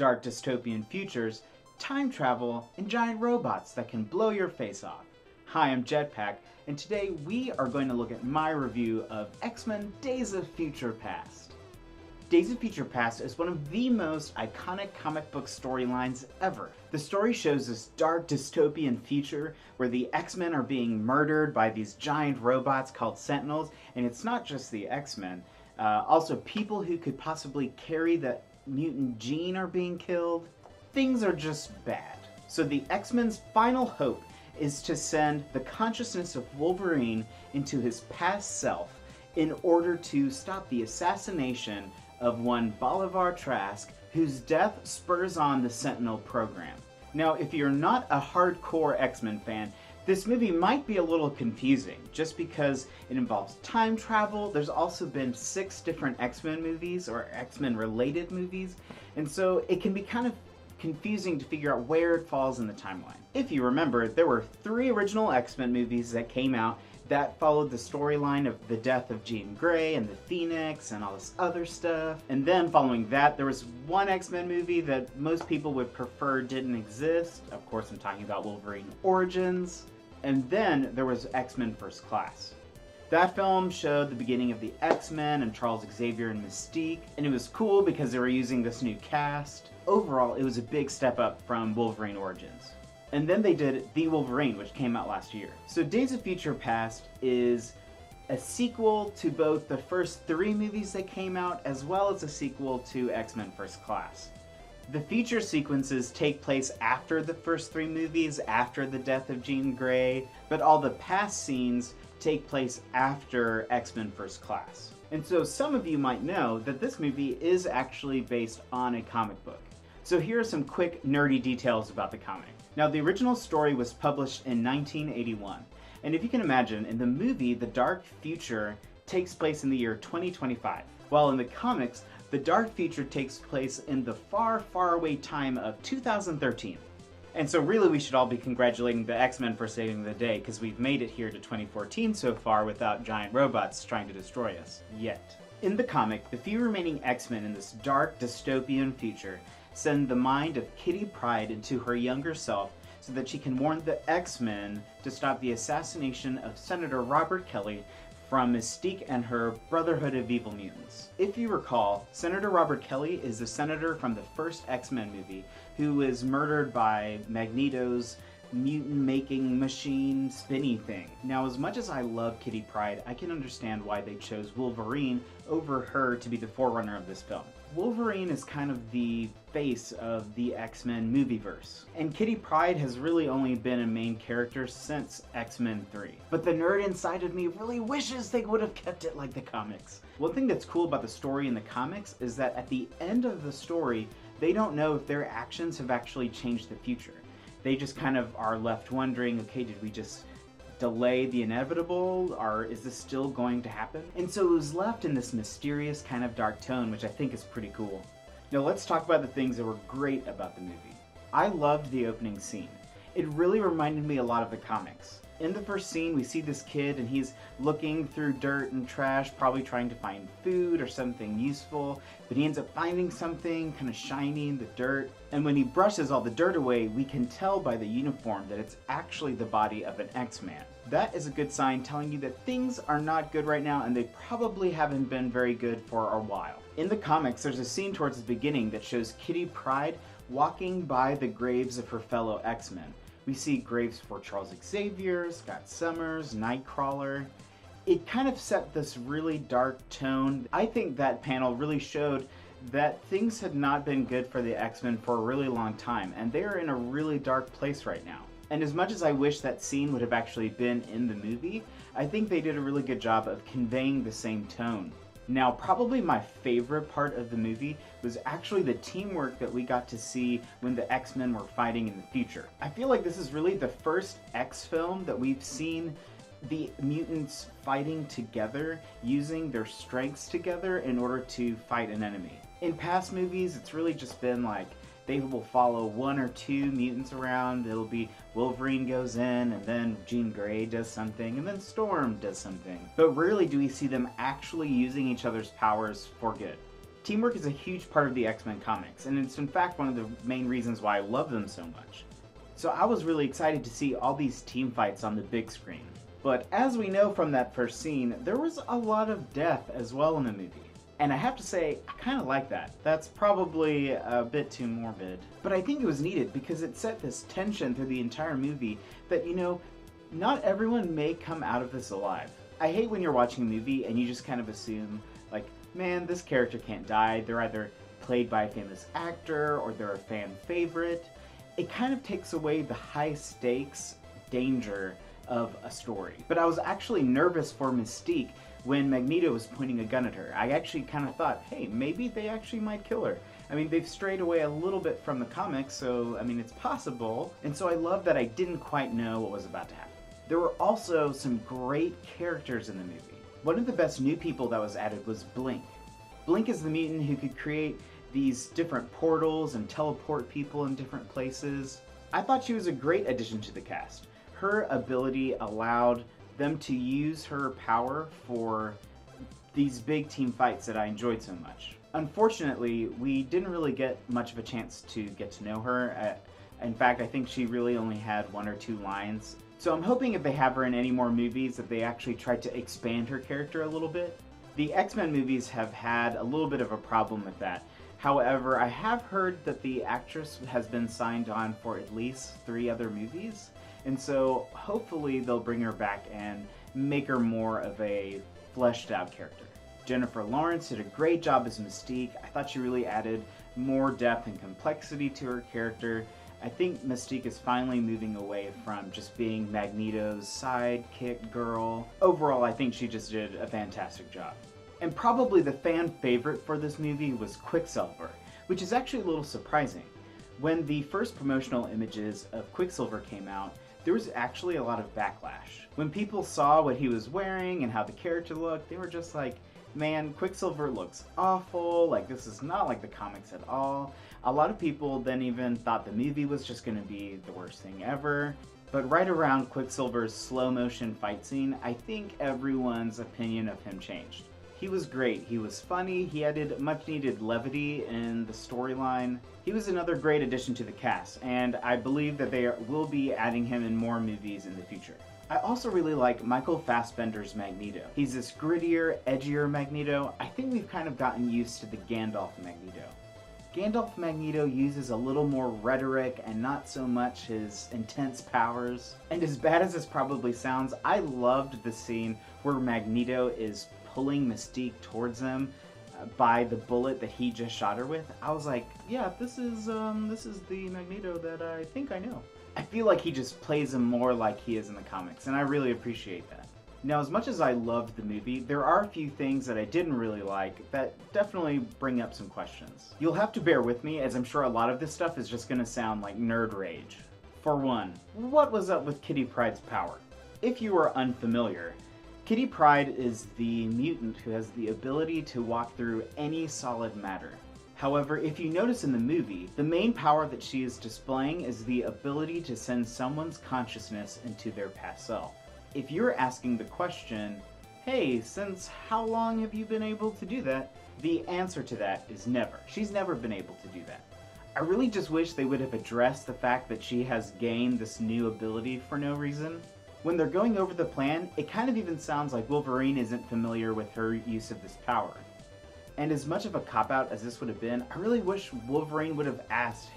dark dystopian futures, time travel, and giant robots that can blow your face off. Hi, I'm Jetpack, and today we are going to look at my review of X-Men Days of Future Past. Days of Future Past is one of the most iconic comic book storylines ever. The story shows this dark dystopian future where the X-Men are being murdered by these giant robots called Sentinels, and it's not just the X-Men. Also, people who could possibly carry the mutant gene are being killed. Things are just bad. So the X-Men's final hope is to send the consciousness of Wolverine into his past self in order to stop the assassination of one Bolivar Trask, whose death spurs on the Sentinel program. Now, if you're not a hardcore X-Men fan, this movie might be a little confusing, just because it involves time travel. There's also been 6 different X-Men movies, or X-Men related movies, and so it can be kind of confusing to figure out where it falls in the timeline. If you remember, there were 3 original X-Men movies that came out that followed the storyline of the death of Jean Grey and the Phoenix and all this other stuff. And then following that, there was one X-Men movie that most people would prefer didn't exist. Of course, I'm talking about Wolverine Origins. And then there was X-Men First Class. That film showed the beginning of the X-Men and Charles Xavier and Mystique, and it was cool because they were using this new cast. Overall, it was a big step up from Wolverine Origins. And then they did The Wolverine, which came out last year. So Days of Future Past is a sequel to both the first 3 movies that came out, as well as a sequel to X-Men First Class. The feature sequences take place after the first 3 movies, after the death of Jean Grey, but all the past scenes take place after X-Men First Class. And so some of you might know that this movie is actually based on a comic book. So here are some quick nerdy details about the comic. Now, the original story was published in 1981, and if you can imagine, in the movie, the dark future takes place in the year 2025, while in the comics, the dark future takes place in the far, far away time of 2013. And so really we should all be congratulating the X-Men for saving the day, because we've made it here to 2014 so far without giant robots trying to destroy us. Yet. In the comic, the few remaining X-Men in this dark, dystopian future send the mind of Kitty Pryde into her younger self so that she can warn the X-Men to stop the assassination of Senator Robert Kelly from Mystique and her Brotherhood of Evil Mutants. If you recall, Senator Robert Kelly is the senator from the first X-Men movie who was murdered by Magneto's mutant-making machine spinny thing. Now, as much as I love Kitty Pryde, I can understand why they chose Wolverine over her to be the forerunner of this film. Wolverine is kind of the face of the X-Men movieverse, and Kitty Pryde has really only been a main character since X-Men 3. But the nerd inside of me really wishes they would have kept it like the comics. One thing that's cool about the story in the comics is that at the end of the story, they don't know if their actions have actually changed the future. They just kind of are left wondering, okay, did we just delay the inevitable, or is this still going to happen? And so it was left in this mysterious kind of dark tone, which I think is pretty cool. Now let's talk about the things that were great about the movie. I loved the opening scene. It really reminded me a lot of the comics. In the first scene, we see this kid and he's looking through dirt and trash, probably trying to find food or something useful, but he ends up finding something kind of shiny in the dirt. And when he brushes all the dirt away, we can tell by the uniform that it's actually the body of an X-Man. That is a good sign telling you that things are not good right now, and they probably haven't been very good for a while. In the comics, there's a scene towards the beginning that shows Kitty Pryde walking by the graves of her fellow X-Men. We see graves for Charles Xavier, Scott Summers, Nightcrawler. It kind of set this really dark tone. I think that panel really showed that things had not been good for the X-Men for a really long time, and they are in a really dark place right now. And as much as I wish that scene would have actually been in the movie, I think they did a really good job of conveying the same tone. Now, probably my favorite part of the movie was actually the teamwork that we got to see when the X-Men were fighting in the future. I feel like this is really the first X film that we've seen the mutants fighting together, using their strengths together in order to fight an enemy. In past movies, it's really just been like, they will follow 1 or 2 mutants around. It'll be Wolverine goes in, and then Jean Grey does something, and then Storm does something. But rarely do we see them actually using each other's powers for good. Teamwork is a huge part of the X-Men comics, and it's in fact one of the main reasons why I love them so much. So I was really excited to see all these team fights on the big screen. But as we know from that first scene, there was a lot of death as well in the movie. And I have to say, I kind of like that. That's probably a bit too morbid. But I think it was needed because it set this tension through the entire movie that, you know, not everyone may come out of this alive. I hate when you're watching a movie and you just kind of assume, like, man, this character can't die. They're either played by a famous actor or they're a fan favorite. It kind of takes away the high stakes danger of a story. But I was actually nervous for Mystique when Magneto was pointing a gun at her. I actually kind of thought, hey, maybe they actually might kill her. I mean, they've strayed away a little bit from the comics, so, I mean, it's possible. And so I love that I didn't quite know what was about to happen. There were also some great characters in the movie. One of the best new people that was added was Blink. Blink is the mutant who could create these different portals and teleport people in different places. I thought she was a great addition to the cast. Her ability allowed them to use her power for these big team fights that I enjoyed so much. Unfortunately, we didn't really get much of a chance to get to know her. In fact, I think she really only had 1 or 2 lines. So I'm hoping if they have her in any more movies that they actually try to expand her character a little bit. The X-Men movies have had a little bit of a problem with that. However, I have heard that the actress has been signed on for at least 3 other movies. And so hopefully they'll bring her back and make her more of a fleshed out character. Jennifer Lawrence did a great job as Mystique. I thought she really added more depth and complexity to her character. I think Mystique is finally moving away from just being Magneto's sidekick girl. Overall, I think she just did a fantastic job. And probably the fan favorite for this movie was Quicksilver, which is actually a little surprising. When the first promotional images of Quicksilver came out, there was actually a lot of backlash. When people saw what he was wearing and how the character looked, they were just like, man, Quicksilver looks awful, like this is not like the comics at all. A lot of people then even thought the movie was just gonna be the worst thing ever. But right around Quicksilver's slow motion fight scene, I think everyone's opinion of him changed. He was great, he was funny, he added much needed levity in the storyline. He was another great addition to the cast, and I believe that they will be adding him in more movies in the future. I also really like Michael Fassbender's Magneto. He's this grittier, edgier Magneto. I think we've kind of gotten used to the Gandalf Magneto. Gandalf Magneto uses a little more rhetoric and not so much his intense powers. And as bad as this probably sounds, I loved the scene where Magneto is pulling Mystique towards him by the bullet that he just shot her with. I was like, yeah, this is the Magneto that I think I know. I feel like he just plays him more like he is in the comics, and I really appreciate that. Now, as much as I loved the movie, there are a few things that I didn't really like that definitely bring up some questions. You'll have to bear with me, as I'm sure a lot of this stuff is just gonna sound like nerd rage. For one, what was up with Kitty Pryde's power? If you are unfamiliar, Kitty Pryde is the mutant who has the ability to walk through any solid matter. However, if you notice in the movie, the main power that she is displaying is the ability to send someone's consciousness into their past self. If you're asking the question, hey, since how long have you been able to do that? The answer to that is never. She's never been able to do that. I really just wish they would have addressed the fact that she has gained this new ability for no reason. When they're going over the plan, it kind of even sounds like Wolverine isn't familiar with her use of this power. And as much of a cop-out as this would have been, I really wish Wolverine would have asked,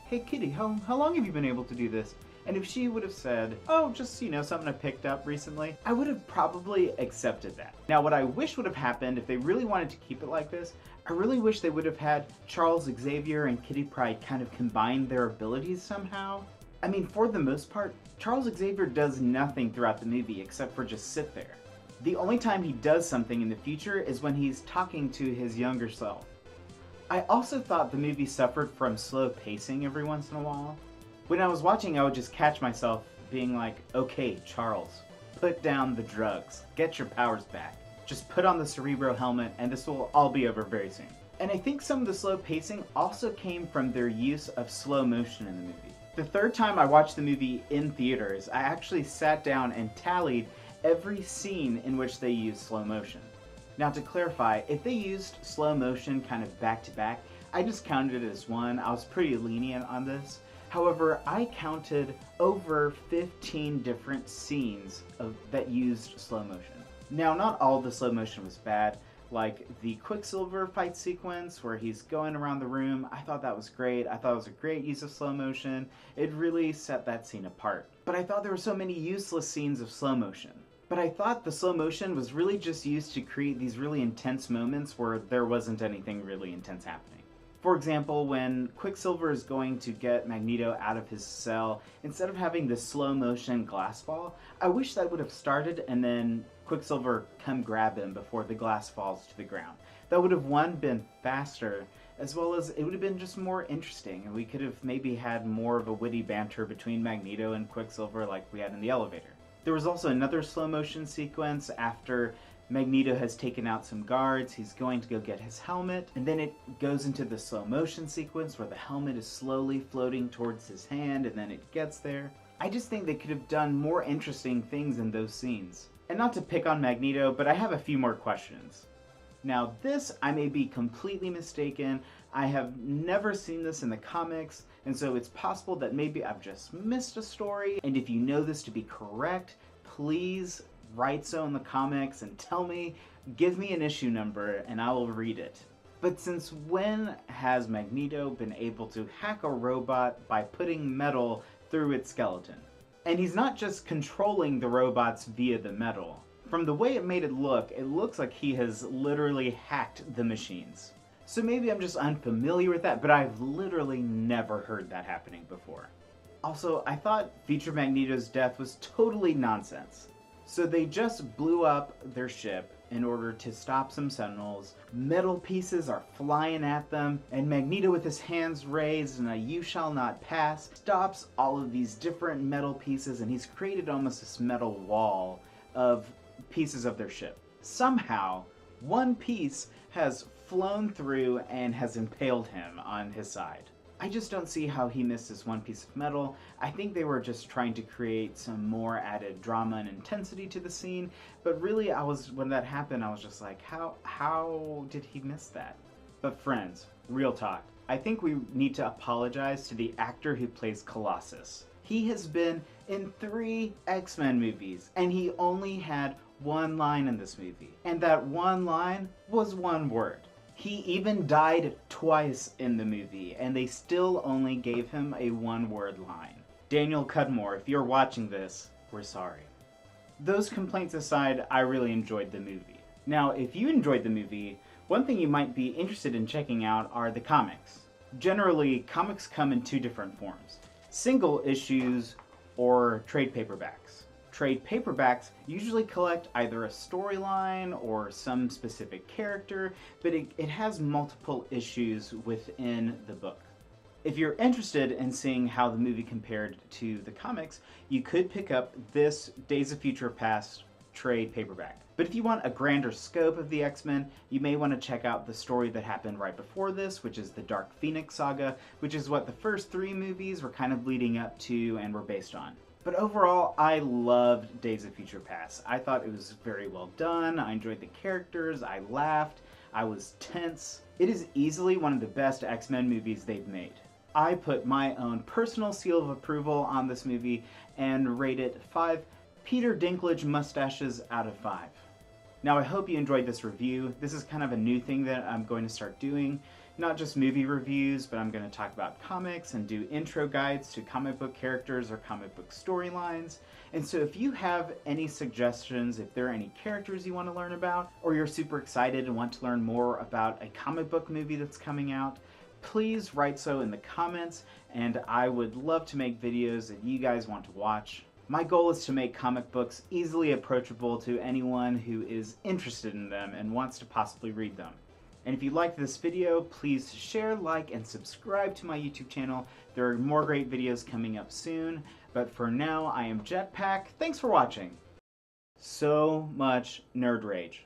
hey Kitty, how long have you been able to do this? And if she would have said, oh, just, you know, something I picked up recently, I would have probably accepted that. Now, what I wish would have happened if they really wanted to keep it like this, I really wish they would have had Charles Xavier and Kitty Pryde kind of combine their abilities somehow. I mean, for the most part, Charles Xavier does nothing throughout the movie except for just sit there. The only time he does something in the future is when he's talking to his younger self. I also thought the movie suffered from slow pacing every once in a while. When I was watching, I would just catch myself being like, okay, Charles, put down the drugs, get your powers back. Just put on the Cerebro helmet and this will all be over very soon. And I think some of the slow pacing also came from their use of slow motion in the movie. The third time I watched the movie in theaters, I actually sat down and tallied every scene in which they used slow motion. Now to clarify, if they used slow motion kind of back to back, I just counted it as one. I was pretty lenient on this. However, I counted over 15 different scenes that used slow motion. Now, not all of the slow motion was bad. Like the Quicksilver fight sequence where he's going around the room, I thought that was great. I thought it was a great use of slow motion. It really set that scene apart. But I thought there were so many useless scenes of slow motion. But I thought the slow motion was really just used to create these really intense moments where there wasn't anything really intense happening. For example, when Quicksilver is going to get Magneto out of his cell, instead of having this slow motion glass fall, I wish that would have started and then Quicksilver come grab him before the glass falls to the ground. That would have, one, been faster, as well as it would have been just more interesting, and we could have maybe had more of a witty banter between Magneto and Quicksilver like we had in the elevator. There was also another slow motion sequence after Magneto has taken out some guards. He's going to go get his helmet, and then it goes into the slow motion sequence where the helmet is slowly floating towards his hand, and then it gets there. I just think they could have done more interesting things in those scenes. And not to pick on Magneto, but I have a few more questions. Now this, I may be completely mistaken. I have never seen this in the comics, and so it's possible that maybe I've just missed a story. And if you know this to be correct, please write so in the comics and tell me, give me an issue number, and I will read it. But since when has Magneto been able to hack a robot by putting metal through its skeleton? And he's not just controlling the robots via the metal. From the way it made it looks like he has literally hacked the machines. So maybe I'm just unfamiliar with that, but I've literally never heard that happening before. Also, I thought future Magneto's death was totally nonsense. So they just blew up their ship in order to stop some Sentinels. Metal pieces are flying at them, and Magneto, with his hands raised in a "you shall not pass," stops all of these different metal pieces, and he's created almost this metal wall of pieces of their ship. Somehow, one piece has flown through and has impaled him on his side. I just don't see how he missed this one piece of metal. I think they were just trying to create some more added drama and intensity to the scene, but really when that happened, I was just like, how did he miss that? But friends, real talk, I think we need to apologize to the actor who plays Colossus. He has been in 3 X-Men movies, and he only had one line in this movie, and that one line was one word. He even died twice in the movie, and they still only gave him a one-word line. Daniel Cudmore, if you're watching this, we're sorry. Those complaints aside, I really enjoyed the movie. Now, if you enjoyed the movie, one thing you might be interested in checking out are the comics. Generally, comics come in 2 different forms: single issues or trade paperbacks. Trade paperbacks usually collect either a storyline or some specific character, but it has multiple issues within the book. If you're interested in seeing how the movie compared to the comics, you could pick up this Days of Future Past trade paperback. But if you want a grander scope of the X-Men, you may want to check out the story that happened right before this, which is the Dark Phoenix saga, which is what the first 3 movies were kind of leading up to and were based on. But overall, I loved Days of Future Past. I thought it was very well done. I enjoyed the characters. I laughed. I was tense. It is easily one of the best X-Men movies they've made. I put my own personal seal of approval on this movie and rate it 5 Peter Dinklage mustaches out of 5. Now, I hope you enjoyed this review. This is kind of a new thing that I'm going to start doing. Not just movie reviews, but I'm going to talk about comics and do intro guides to comic book characters or comic book storylines. And so if you have any suggestions, if there are any characters you want to learn about, or you're super excited and want to learn more about a comic book movie that's coming out, please write so in the comments, and I would love to make videos that you guys want to watch. My goal is to make comic books easily approachable to anyone who is interested in them and wants to possibly read them. And if you liked this video, please share, like, and subscribe to my YouTube channel. There are more great videos coming up soon. But for now, I am Jetpack. Thanks for watching. So much nerd rage.